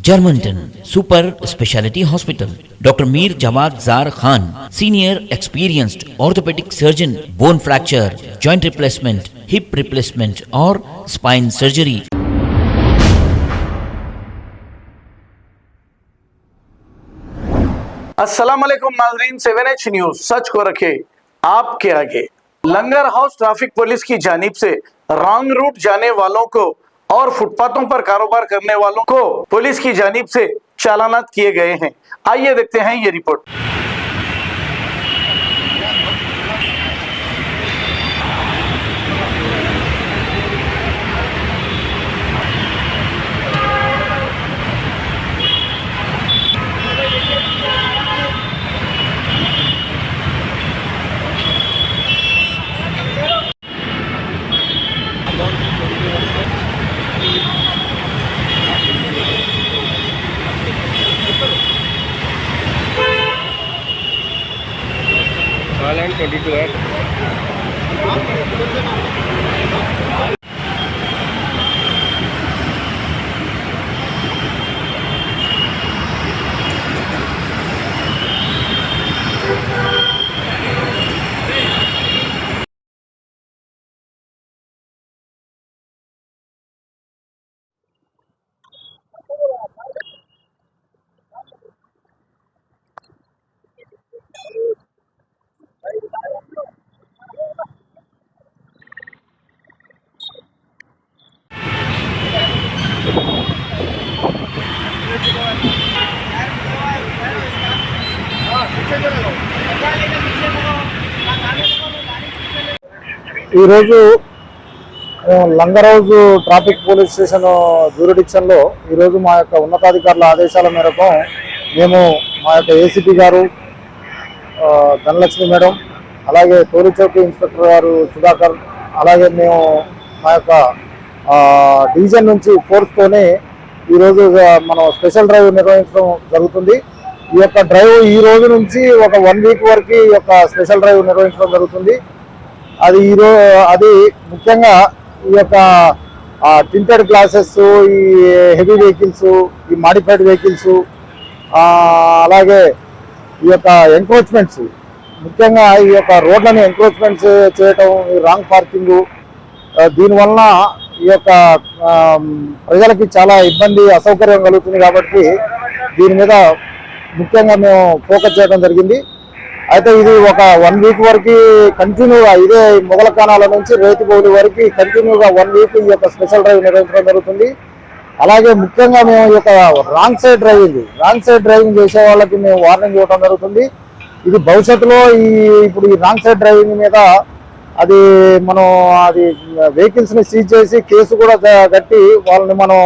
Germanton super speciality hospital, doctor Mir Jawad Zar Khan, senior experienced orthopaedic surgeon, bone fracture, joint replacement, hip replacement और spine surgery. अस्सलाम वालेकुम नाज़रीन, 7H news सच को रखे आपके आगे। लंगर हाउस ट्रैफिक पुलिस की जानिब से रॉन्ग रूट जाने वालों को और फुटपाथों पर कारोबार करने वालों को पुलिस की जानिब से चालानात किए गए हैं। आइए देखते हैं ये रिपोर्ट। Holland 22 ఈరోజు Langar Houz traffic police station జ్యూరిడిక్షన్లో ఈరోజు మా యొక్క ఉన్నతాధికారుల ఆదేశాల మేరకు మేము మా యొక్క ఏసీపీ గారు ధనలక్ష్మి మేడం, అలాగే టోలీచౌకీ ఇన్స్పెక్టర్ గారు సుధాకర్, అలాగే మేము మా యొక్క డివిజన్ నుంచి ఫోర్స్తోనే ఈరోజు మనం స్పెషల్ డ్రైవ్ నిర్వహించడం జరుగుతుంది. ఈ యొక్క డ్రైవ్ ఈ రోజు నుంచి ఒక 1 వీక్ వరకు ఈ యొక్క స్పెషల్ డ్రైవ్ నిర్వహించడం జరుగుతుంది. అది ముఖ్యంగా ఈ యొక్క టింటెడ్ గ్లాసెస్, ఈ హెవీ వెహికల్స్, ఈ మాడిఫైడ్ వెహికల్స్, అలాగే ఈ యొక్క ఎంక్రోచ్మెంట్స్, ముఖ్యంగా ఈ యొక్క రోడ్లని ఎంక్రోచ్మెంట్స్ చేయటం, ఈ రాంగ్ పార్కింగ్, దీనివలన ఈ యొక్క ప్రజలకి చాలా ఇబ్బంది, అసౌకర్యం కలుగుతుంది. కాబట్టి దీని మీద ముఖ్యంగా మేము ఫోకస్ చేయడం జరిగింది. అయితే ఇది ఒక 1 వీక్ వరకు కంటిన్యూగా ఇదే మొగలకానాల నుంచి రేతిబౌలి వరకు కంటిన్యూగా 1 వీక్ ఈ యొక్క స్పెషల్ డ్రైవ్ నిర్వహించడం జరుగుతుంది. అలాగే ముఖ్యంగా మేము ఈ యొక్క రాంగ్ సైడ్ డ్రైవింగ్ చేసే వాళ్ళకి మేము వార్నింగ్ ఇవ్వడం జరుగుతుంది. ఇది భవిష్యత్తులో ఇప్పుడు ఈ రాంగ్ సైడ్ డ్రైవింగ్ మీద అది వెహికల్స్ని సీజ్ చేసి కేసు కూడా కట్టి వాళ్ళని మనం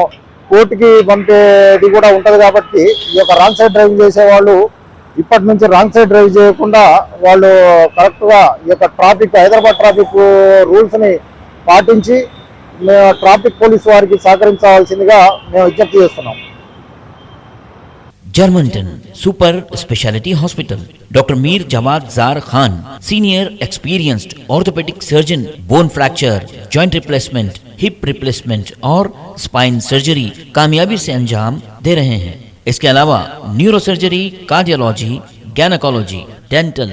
కోర్టుకి పంపేది కూడా ఉంటుంది. కాబట్టి ఈ యొక్క రాంగ్ సైడ్ డ్రైవింగ్ చేసే వాళ్ళు ఇప్పటి నుంచి రాంగ్ సైడ్ డ్రైవ్ చేయకుండా వాళ్ళు కరెక్ట్గా ఈ యొక్క హైదరాబాద్ ట్రాఫిక్ రూల్స్ని పాటించి ట్రాఫిక్ పోలీసు వారికి సహకరించాల్సిందిగా మేము విజ్ఞప్తి చేస్తున్నాం. Germanten super speciality hospital, doctor Mir Jawad Zar Khan, senior experienced orthopaedic surgeon, bone fracture, joint replacement, hip replacement और स्पाइन सर्जरी कामयाबी से अंजाम दे रहे हैं। इसके अलावा neuro surgery, cardiology, gynaecology, dental,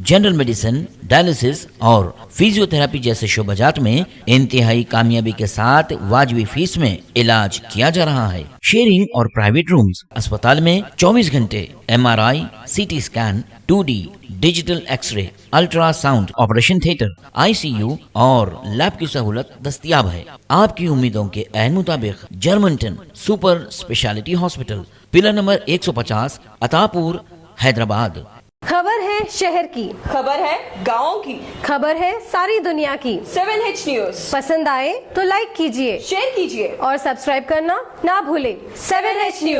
general medicine, dialysis और फिजियोथेरेपी जैसे शोबाजात में इंतहाई कामयाबी के साथ वाजबी फीस में इलाज किया जा रहा है। शेयरिंग और प्राइवेट रूम्स, अस्पताल में 24 घंटे MRI, CT scan, 2D digital x-ray, ultrasound, operation theatre, ICU और लैब की सहूलत दस्तयाब है। आपकी उम्मीदों के ऐन मुताबिक Germanten super speciality hospital, pillar number 150, Attapur, Hyderabad. खबर है शहर की, खबर है गाँव की, खबर है सारी दुनिया की। 7H न्यूज पसंद आए तो लाइक कीजिए, शेयर कीजिए और सब्सक्राइब करना ना भूलें। 7H news.